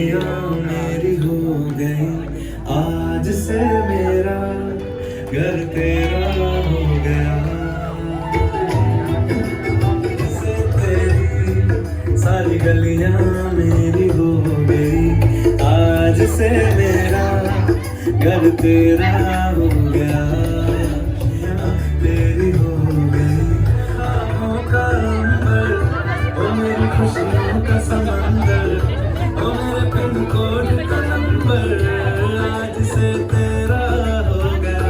गलियां मेरी हो गई, आज से मेरा घर तेरा हो गया। से तेरी सारी गलियां मेरी हो गई, आज से मेरा घर तेरा हो गया। तेरी हो गई आँखों का अंबर, ओ मेरी खुशियों का समंदर, ओ मेरे पिन कोड का नंबर, आज से तेरा हो गया।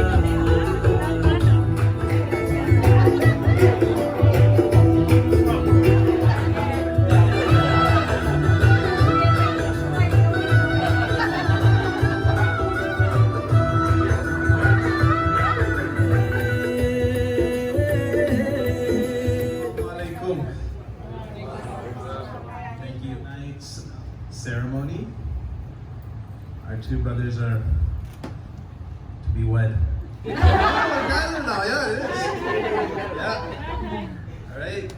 Thank you. Tonight's ceremony, our two brothers are to be wed. Oh, yeah, it is. Yeah. All right.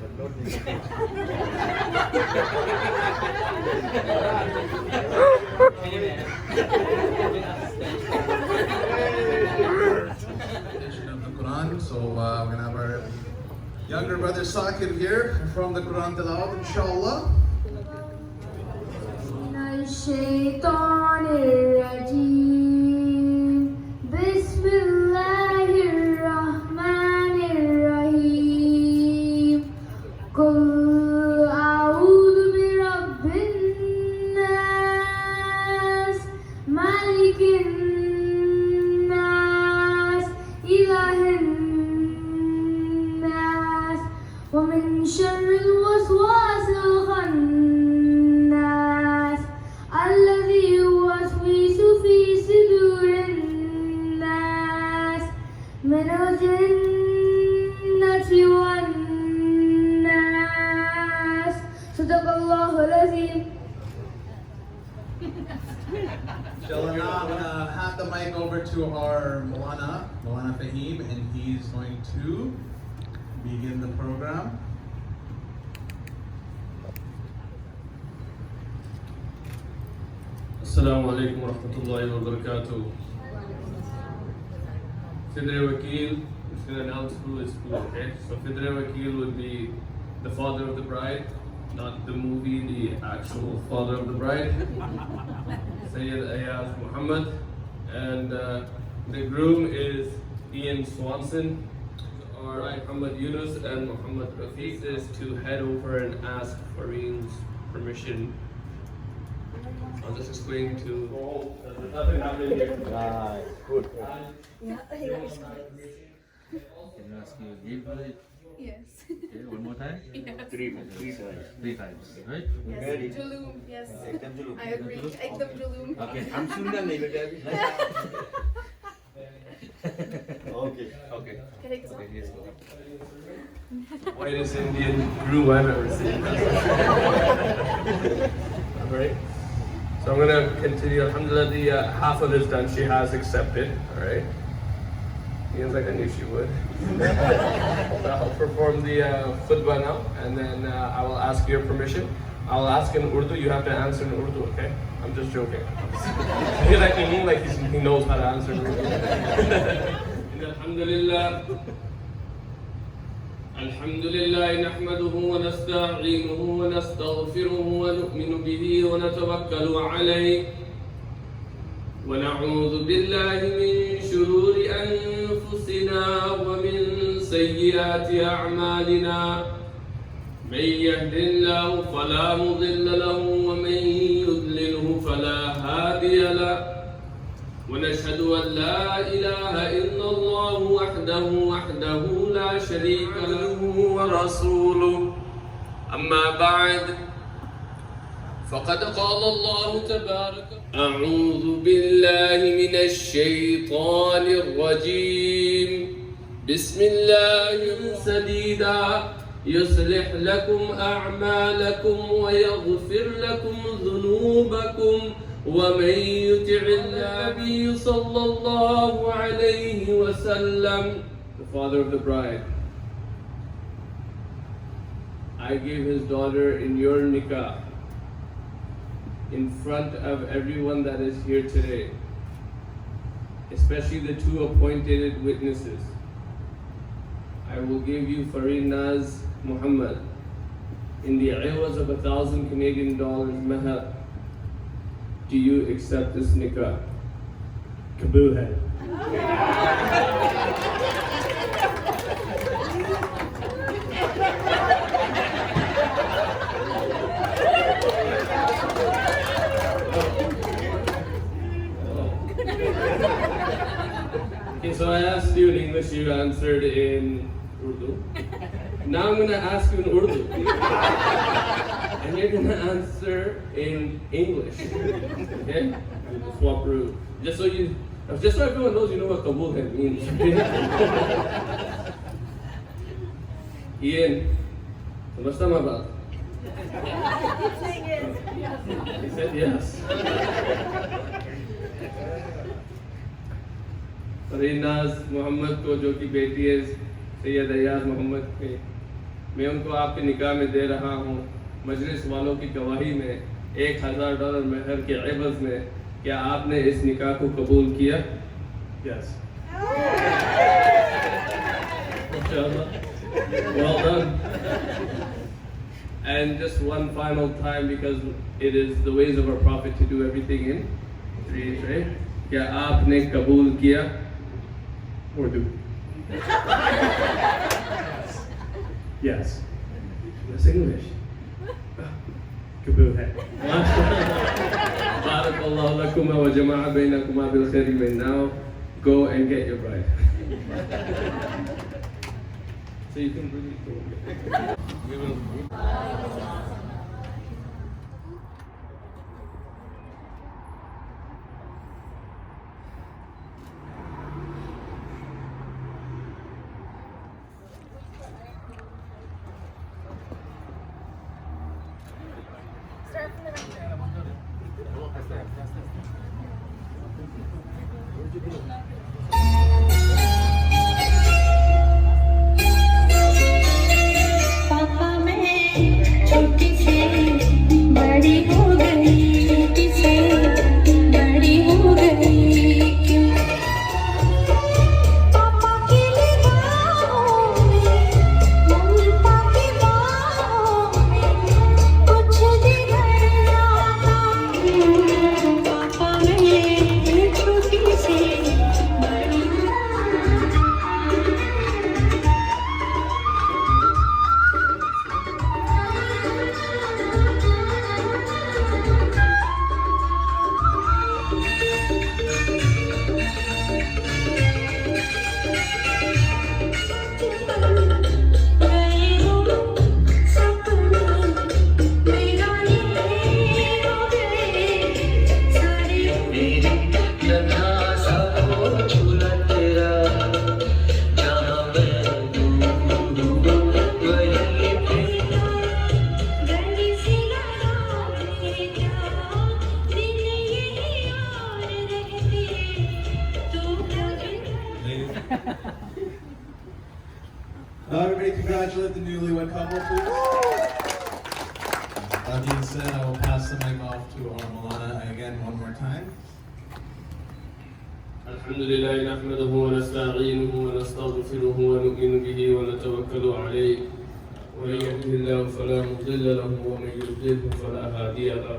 Edition of the Quran. So we're gonna have our younger brother Sakir here from the Quran Tilawat, inshallah. الشيطان الرجيم بسم الله الرحمن الرحيم قل أعوذ برب الناس مالك الناس إله الناس ومن شر الوسواس الخناس الذي يوسوس في صدور الناس من الجنة والناس صدق الله العظيم. Inshallah, now I'm gonna hand the mic over to our Maulana Farheen, and he's going to begin the program. Assalamu alaikum warahmatullahi wabarakatuh. Fidre Wakil is going to announce who is who, okay? So Fidre Wakil would be the father of the bride, not the movie, the actual father of the bride. Sayyid Ayaz Muhammad. And the groom is Ian Swanson. Our bride Muhammad Yunus and Muhammad Rafiq is to head over and ask Farheen's permission. I'll just explain to there's nothing happening here. Right, good. Yeah, Can I ask you again for it? yes. Okay, one more time? Yes. Three times, right? Yes. Julum, yes. I agree. Ekdam Julum. Okay. Okay. Correct, sir. Okay, yes, go. Whitest Indian groom I've ever seen. Alright. So I'm gonna continue. Alhamdulillah, the half of this done. She has accepted. Alright. Ian's like, I knew she would. So I'll perform the khutbah now, and then I will ask your permission. I'll ask in Urdu. You have to answer in Urdu, okay? I'm just joking. He's like, he knows how to answer in Urdu. Alhamdulillah. الحمد لله نحمده ونستعينه ونستغفره ونؤمن به ونتوكل عليه ونعوذ بالله من شرور أنفسنا ومن سيئات أعمالنا من يهد الله فلا مضل له ومن يضلله فلا هادي له ونشهد أن لا إله إلا الله وحده لا شريك له ورسوله أما بعد فقد قال الله تبارك أعوذ بالله من الشيطان الرجيم بسم الله سديدا يصلح لكم أعمالكم ويغفر لكم ذنوبكم ومن يطع النبي صلى الله عليه وسلم. The father of the bride, I give his daughter in your nikah in front of everyone that is here today, especially the two appointed witnesses, I will give you Farheen Naz Muhammad in the iwas of 1,000 Canadian dollars mahar. Do you accept this nikah? Kabul hai. Okay, so I asked you in English, you answered in Urdu. Now I'm gonna ask you in Urdu. And you're gonna answer in English. Okay? We'll swap room. Just so everyone knows you know what Kabul hai means. Ian, समझता मैं बात? He said yes. Fareen नाज मोहम्मद को जो कि बेटी है सैयद अयाज मोहम्मद के, मैं उनको आपके निकाह में दे रहा हूँ मजलिस वालों की गवाही में $1,000 महर के एवज में। क्या आपने इस निकाह को कबूल किया? Yes. Well done. And just one final time, because it is the ways of our Prophet to do everything in threes, right? क्या आपने कबूल किया? Urdu. Yes. That's English. Kabul hai. Barakallahu lakuma wa jama'a bainakuma bil khairi min. Now go and get your bride. So you can really go. We will. Start from the right. पापा मैं छोटी से बड़ी हो गई, छोटी से बड़ी हो गई क्यों? पापा की निगाहों में, ममता की बाहों में कुछ बिगड़ जाता हूँ। पापा मैं छोटी से बड़ी हो गई। Now everybody congratulate the newlywed couple, please. That being said, I will pass the mic off to our Malana again one more time. الحمد لله نحمده ونستعينه ونستغفره ونؤمن به ونتوكل عليه ومن يهده الله فلا مضل له ومن يضلله فلا هادي له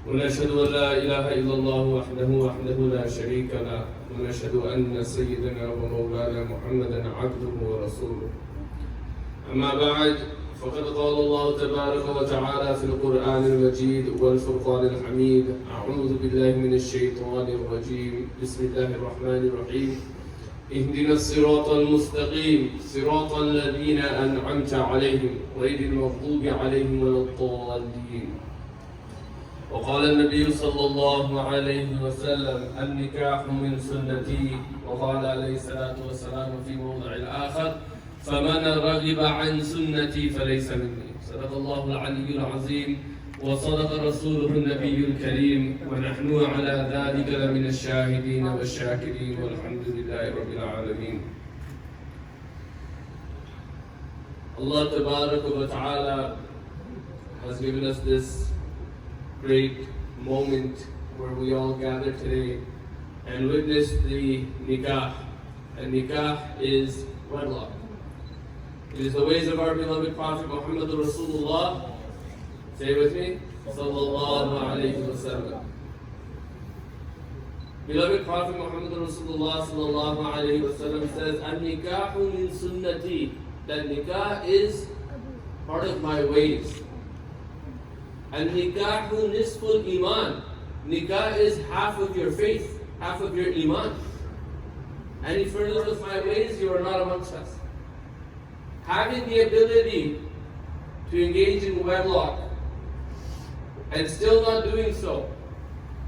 ونشهد ان لا اله الا الله وحده لا شريك له ونشهد ان سيدنا ومولانا محمدا عبده ورسوله. اما بعد، فقد قال الله تبارك وتعالى في القرآن المجيد والفرقان الحميد: أعوذ بالله من الشيطان الرجيم، بسم الله الرحمن الرحيم. اهدنا الصراط المستقيم صراط الذين أنعمت عليهم غير المغضوب عليهم ولا الضالين. وقال النبي صلى الله عليه وسلم: النكاح من سنتي. وقال عليه الصلاة والسلام في موضع آخر: فمن رغب عن سنتي فليس مني. صدق الله العلي العظيم وصدق رسوله النبي الكريم، ونحن على ذلك لمن الشاهدين والشاكرين والحمد لله رب العالمين. Allah Tabarak wa Ta'ala has given us this great moment where we all gather today and witness the nikah. And nikah is wedlock. It is the ways of our beloved Prophet Muhammad Rasulullah. Say it with me. Sallallahu alayhi wa sallam. Beloved Prophet Muhammad Rasulullah sallallahu alayhi wa sallam says, An-nikahu min sunnati. That nikah is part of my ways. An-nikahu nisful iman. Nikah is half of your faith, half of your iman. Any further with my ways, you are not amongst us. Having the ability to engage in wedlock and still not doing so,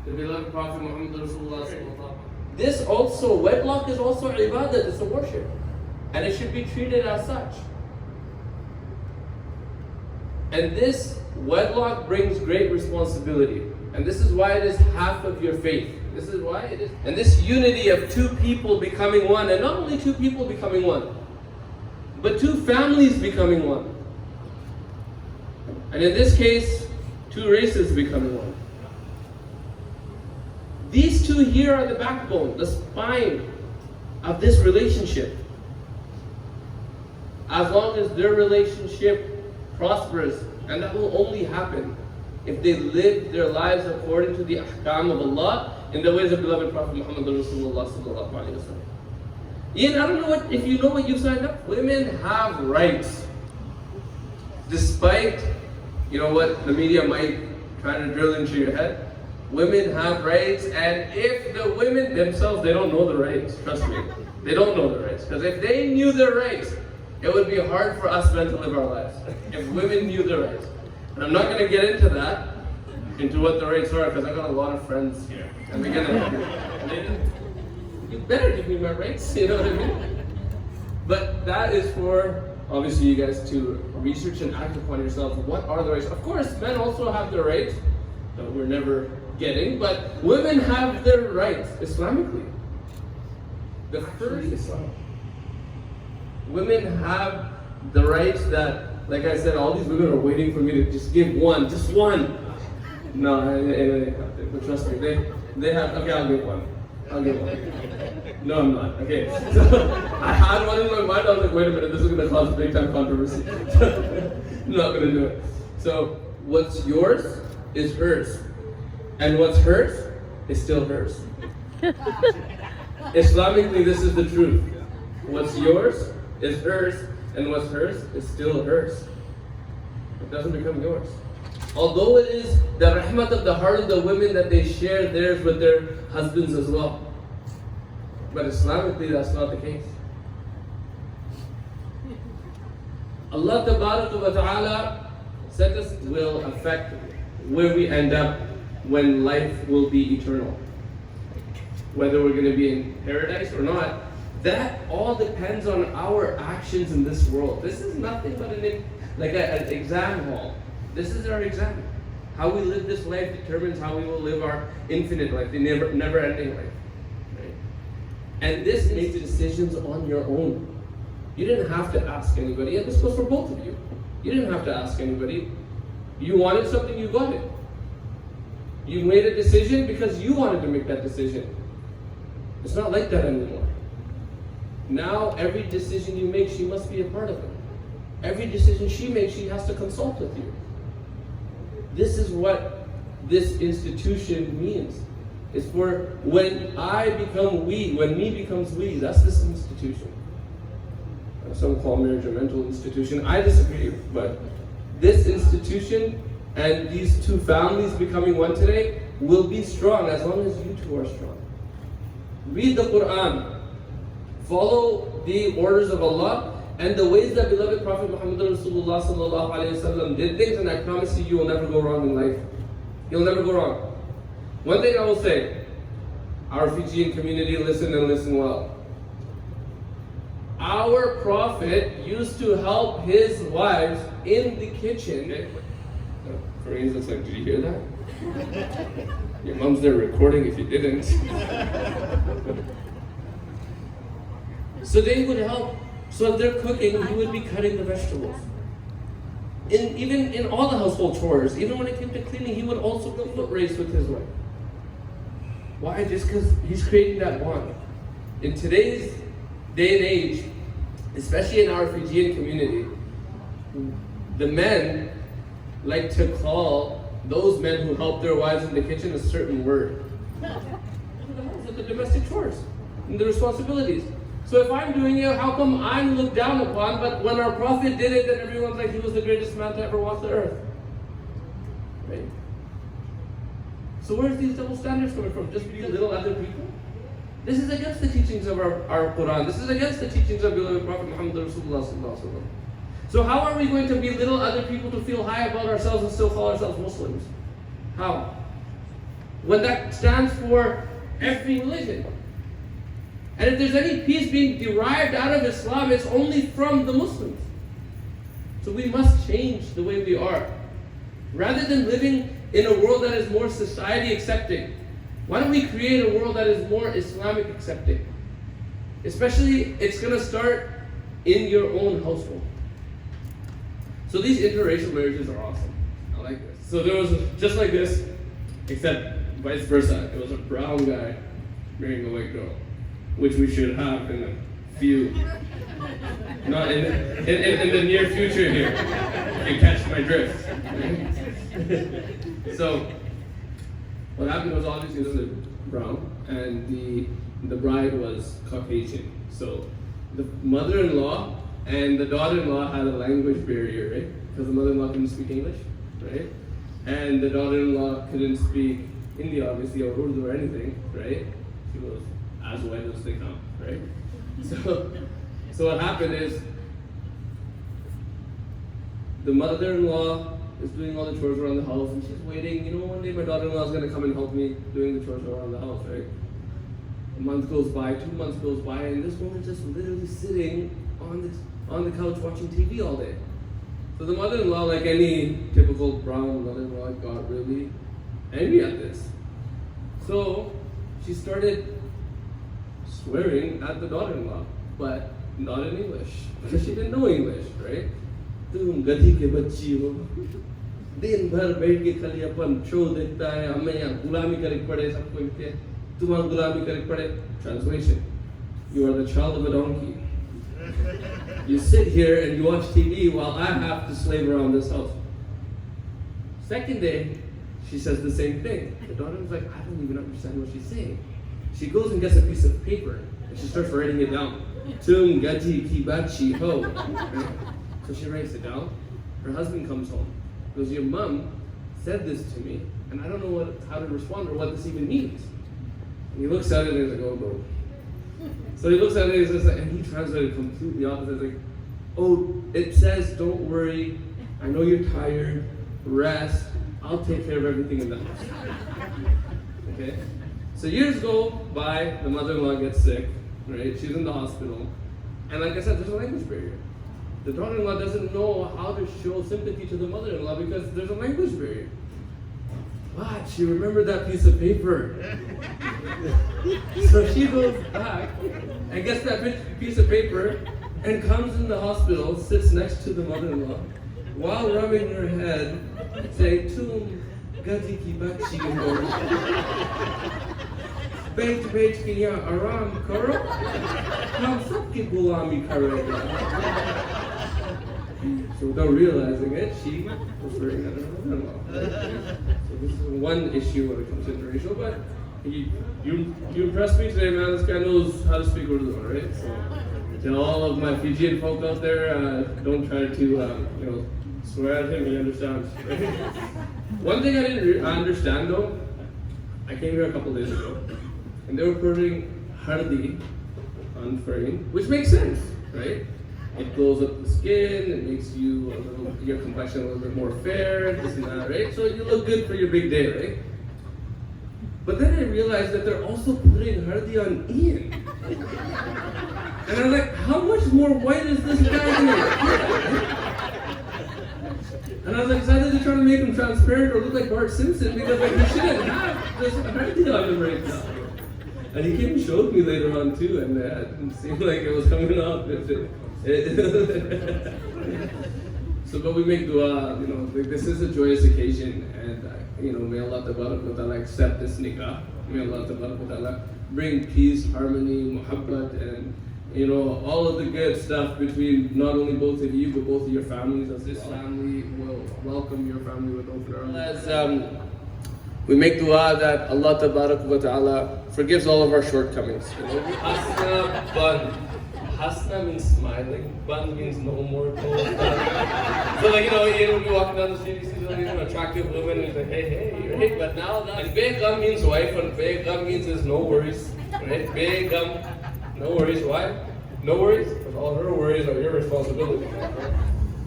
the beloved Prophet Muhammad Rasulullah sallallahu alaihi wasallam. This also, wedlock is also ibadah, it's a worship. And it should be treated as such. And this wedlock brings great responsibility. And this is why it is half of your faith. This is why it is. And this unity of two people becoming one, and not only two people becoming one, but two families becoming one. And in this case, two races becoming one. These two here are the backbone, the spine of this relationship. As long as their relationship prospers, and that will only happen if they live their lives according to the ahkam of Allah in the ways of beloved Prophet Muhammad Rasulullah sallallahu alaihi wasallam. Ian, I don't know if you know what you signed up. Women have rights, despite what the media might try to drill into your head. Women have rights, and if the women themselves, they don't know the rights. Trust me, they don't know the rights. Because if they knew their rights, it would be hard for us men to live our lives. If women knew their rights. And I'm not going to get into that, into what the rights are, because I got a lot of friends here. And they're gonna, you better give me my rights, you know what I mean? But that is for, obviously, you guys to research and act upon yourselves. What are the rights? Of course, men also have their rights that we're never getting, but women have their rights, Islamically. The first Islam. Women have the rights that, like I said, all these women are waiting for me to just give one, just one. No, but trust me, they have, okay, I'll give one. I'll give one. No, I'm not. Okay, so I had one in my mind, I was like, wait a minute, this is going to cause big time controversy. I'm not going to do it. So, what's yours is hers. And what's hers is still hers. Islamically, this is the truth. What's yours is hers, and what's hers is still hers. It doesn't become yours. Although it is the rahmat of the heart of the women that they share theirs with their husbands as well. But Islamically, that's not the case. Allah wa ta'ala said this will affect where we end up when life will be eternal. Whether we're going to be in paradise or not, that all depends on our actions in this world. This is nothing but an exam hall. This is our exam. How we live this life determines how we will live our infinite life, the never-ending life. Right? And this makes decisions on your own. You didn't have to ask anybody, and this goes for both of you. You didn't have to ask anybody. You wanted something, you got it. You made a decision because you wanted to make that decision. It's not like that anymore. Now, every decision you make, she must be a part of it. Every decision she makes, she has to consult with you. This is what this institution means. It's for when I become we, when me becomes we, that's this institution. Some call marriage a mental institution. I disagree, but this institution and these two families becoming one today will be strong as long as you two are strong. Read the Quran. Follow the orders of Allah and the ways that beloved Prophet Muhammad Rasulullah sallallahu alaihi wasallam did things, and I promise you, you will never go wrong in life. You'll never go wrong. One thing I will say, our Fijian community, listen and listen well. Our Prophet used to help his wives in the kitchen. Farheen looks like, did you hear that? Your mom's there recording if you didn't. So they would help. So if they're cooking, he would be cutting the vegetables. even in all the household chores, even when it came to cleaning, he would also go foot race with his wife. Why? Just because he's creating that bond. In today's day and age, especially in our Fijian community, the men like to call those men who help their wives in the kitchen a certain word. The domestic chores and the responsibilities. So if I'm doing it, how come I'm looked down upon, but when our prophet did it, then everyone's like he was the greatest man to ever walk the earth? Right? So where's these double standards coming from? Just belittle other people? This is against the teachings of our Quran. This is against the teachings of beloved Prophet Muhammad Rasulullah Sallallahu Alaihi Wasallam. So how are we going to belittle other people to feel high about ourselves and still call ourselves Muslims? How? When that stands for every religion. And if there's any peace being derived out of Islam, it's only from the Muslims. So we must change the way we are. Rather than living in a world that is more society accepting, why don't we create a world that is more Islamic accepting? Especially, it's going to start in your own household. So these interracial marriages are awesome. I like this. So there was just like this, except vice versa. It was a brown guy marrying a white girl, which we should have in a few, not in the near future here. You catch my drift. So what happened was obviously it was brown, and the bride was Caucasian. So the mother-in-law and the daughter-in-law had a language barrier, right? Because the mother-in-law couldn't speak English, right? And the daughter-in-law couldn't speak Hindi, obviously, or Urdu or anything, right? She was as white as they come, right? So what happened is the mother-in-law is doing all the chores around the house, and she's waiting. You know, one day my daughter-in-law is going to come and help me doing the chores around the house, right? A month goes by, 2 months goes by, and this woman's just literally sitting on the couch watching TV all day. So the mother-in-law, like any typical brown mother-in-law, got really angry at this. So she started swearing at the daughter-in-law, but not in English, because she didn't know English, right? तुम गधी के बच्ची हो, दिन भर बैठ के खाली अपन शो देखता है, हमें यहाँ गुलामी करे पड़े सबको इनके, तुम्हारा गुलामी करे पड़े. Translation: You are the child of a donkey. You sit here and you watch TV while I have to slave around this house. Second day, she says the same thing. The daughter was like, I don't even understand what she's saying. She goes and gets a piece of paper and she starts writing it down. Tum gati ki bachi ho. So she writes it down. Her husband comes home. He goes, your mom said this to me, and I don't know how to respond or what this even means. And he looks at it and he's like, oh, no. So he looks at it and he translated completely opposite. He's like, oh, it says, don't worry. I know you're tired. Rest. I'll take care of everything in the house. Okay? So years go by, the mother-in-law gets sick, right? She's in the hospital. And like I said, there's a language barrier. The daughter-in-law doesn't know how to show sympathy to the mother-in-law because there's a language barrier. But she remembered that piece of paper. So she goes back and gets that piece of paper and comes in the hospital, sits next to the mother-in-law, while rubbing her head, saying, Tum gati ki bachi ho. बैठ के यहाँ आराम करो, हम सबकी गुलामी करेंगे. So without realizing it, she was referring at her mother-in-law. So this is one issue when it comes to interracial, but you impressed me today, man. This guy knows how to speak Urdu, right? So to all of my Fijian folk out there, don't try to swear at him. He understands. Right? One thing I didn't understand though, I came here a couple days ago, and they were putting hardi on Farheen, which makes sense, right? It glows up the skin, it makes you your complexion a little bit more fair, this and that, right? So you look good for your big day, right? But then I realized that they're also putting hardi on Ian. And I'm like, how much more white is this guy here? And I was like, either they're trying to make him transparent or look like Bart Simpson because like he shouldn't have this hardi on him right now. And he came and showed me later on too, and it didn't seem like it was coming off. So So, but we make dua, like this is a joyous occasion, and may Allah Tabarak wa Ta'ala accept this nikah. May Allah Tabarak wa Ta'ala bring peace, harmony, muhabbat, and all of the good stuff between not only both of you, but both of your families, as this family will welcome your family with open arms. As we make dua that Allah Tabarak wa Ta'ala forgives all of our shortcomings. Hasna ban. Hasna means smiling, ban means no more. So you'll be walking down the street, you see an attractive woman, and he's like, hey, you're hey. But now that, and begam means wife, and begam means there's no worries, right? Begam. No worries, why? No worries? Because all her worries are your responsibility.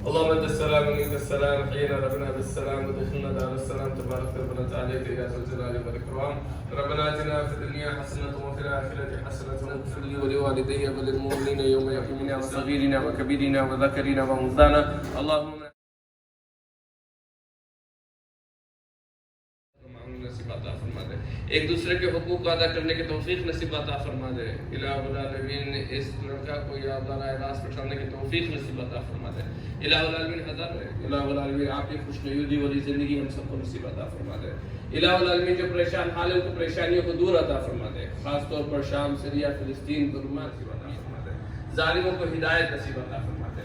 اللهم انت السلام ومنك السلام حيينا ربنا بالسلام ودخلنا دار السلام تبارك ربنا تعالى يا ذا الجلال والاكرام ربنا اتنا في الدنيا حسنه وفي الاخره حسنه واغفر لي ولوالدي وللمؤمنين يوم يقومنا وصغيرنا وكبيرنا وذكرنا وانثانا اللهم नसीब अता फरमा दे एक दूसरे के हुकूक अदा करने की तौफीक नसीब अता फरमा दे इलाहुल आलमीन इस लड़का को या अल्लाह राज पहुंचाने की तौफीक नसीब अता फरमा दे इलाहुल आलमीन हज़र इलाहुल आलमीन आपकी खुशनुदी वाली ज़िंदगी हम सबको नसीब अता फरमा दे इलाहुल आलमीन जो परेशान हाल है उनको परेशानियों को दूर अता फरमा दे खास तौर पर शाम सीरिया फिलिस्तीन बर्मा नसीब अता फरमा दे जालिमों को हिदायत नसीब अता फरमा दे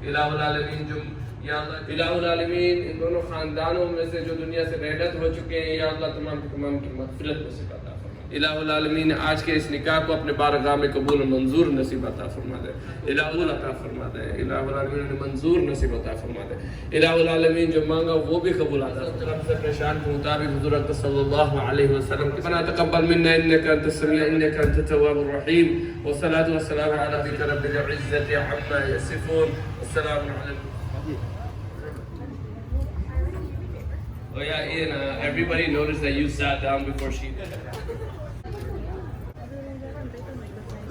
इलाहुल आलमीन जो या अल्लाह इलाहुल आलमीन इन दोनों खानदानों में से जो दुनिया से रहमत हो चुके हैं या अल्लाह तमाम की मग़फ़िरत नसीब अता फरमा दे इलाहुल आलमीन आज के इस निकाह को अपने बारगाह में कबूल और मंजूर नसीब अता फरमा दे इलाहुल अता फरमा दे इलाहुल आलमीन ने मंजूर नसीब अता फरमा दे इलाहुल आलमीन जो मांगा वो भी कबूल अता तरफ से परेशान के मुताबिक हुज़ूर अक़दस सल्लल्लाहु अलैहि वसल्लम के रब्बना तक़ब्बल मिन्ना इन्नका अंतस समीअ इन्नका अंतत तव्वाबुर रहीम वस्सलातु वस्सलामु अला नबिय्यिका रब्बिल इज़्ज़ति अम्मा यसिफून वस्सलामु अलैकुम. Oh yeah, Ian, everybody noticed that you sat down before she did.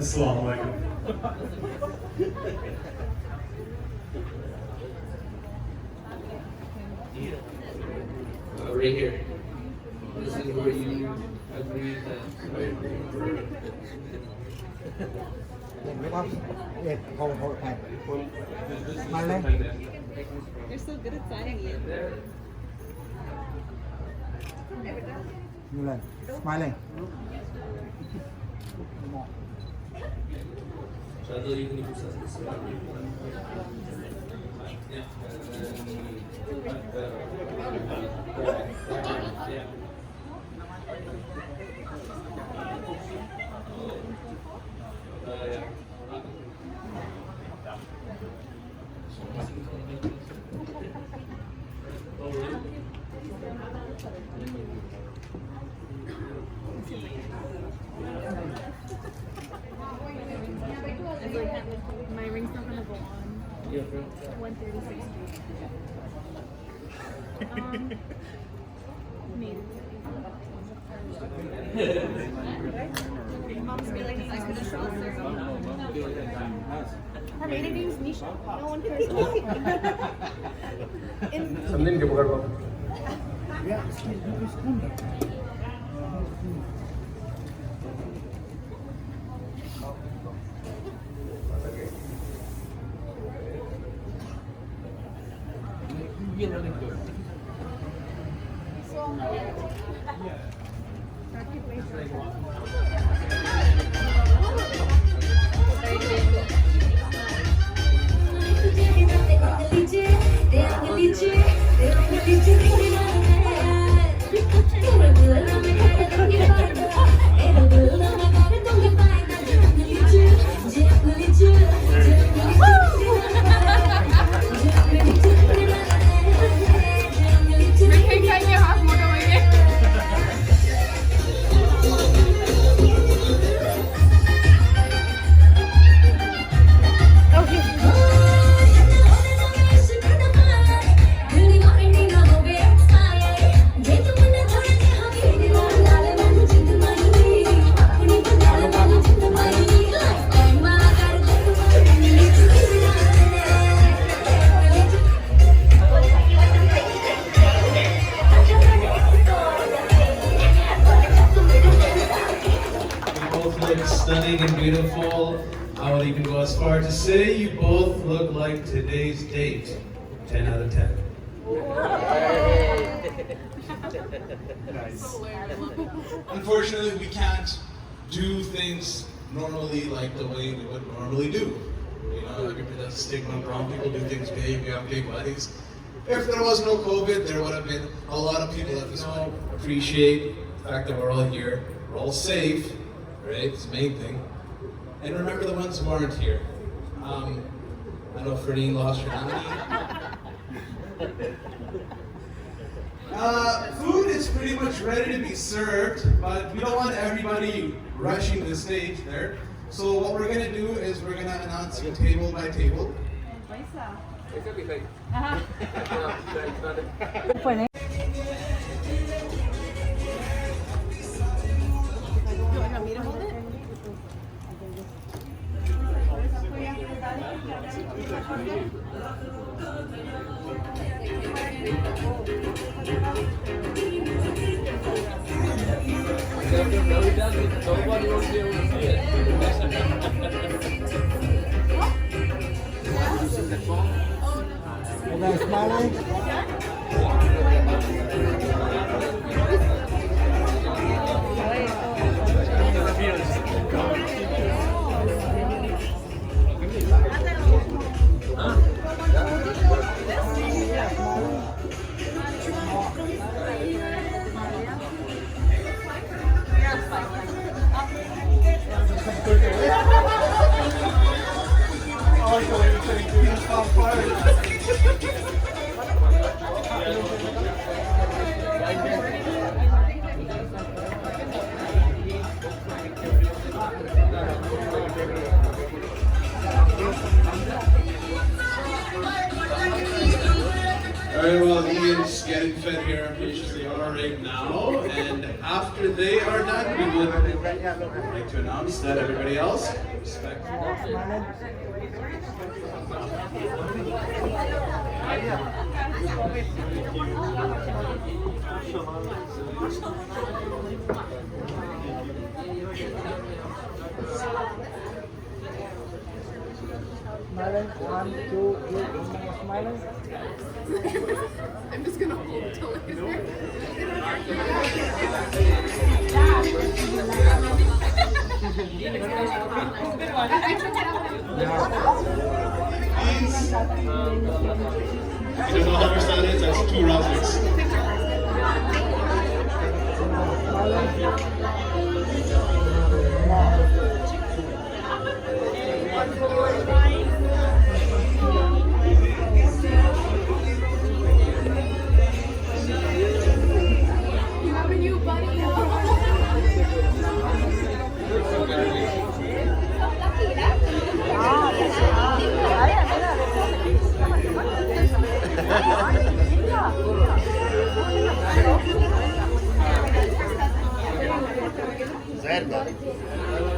Assalamu alaikum. Right here. This is where you agree that. Hold tight. You're so good at signing, Ian. Mulan, smiling. Shadul, you can use this. Yeah. My ring's not gonna go on. 136. Maybe. Mom's feeling like for the shoulder. Her maiden name's Nisha. No one cares about it. Something ke pakad baba. Stunning and beautiful. I would even go as far to say you both look like today's date? 10 out of 10. Unfortunately, we can't do things normally like the way we would normally do. You know, that's a stigma around people do things big, we have big weddings. If there was no COVID, there would have been a lot of people at this wedding. Appreciate the fact that we're all here, we're all safe, right? It's the main thing. And remember the ones who aren't here. I know Farheen lost her nanny. Food is pretty much ready to be served, but we don't want everybody rushing the stage there. So what we're gonna do is we're gonna announce you table by table. Nobody will be able to see it. You guys smiling? Alright, well, Ian's getting fed here patiently right now, and after they are done, we would like to announce that everybody else respect. Smiling. 1, 2, 3. Smiling. I'm just gonna hold till Please. You don't know how much that is? That's 2 rounders.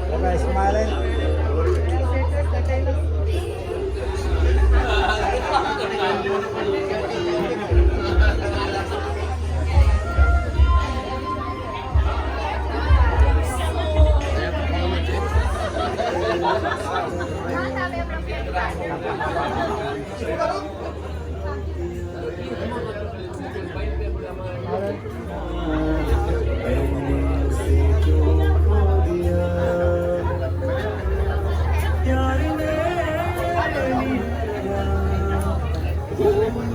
You guys smiling? प्यार ने लिया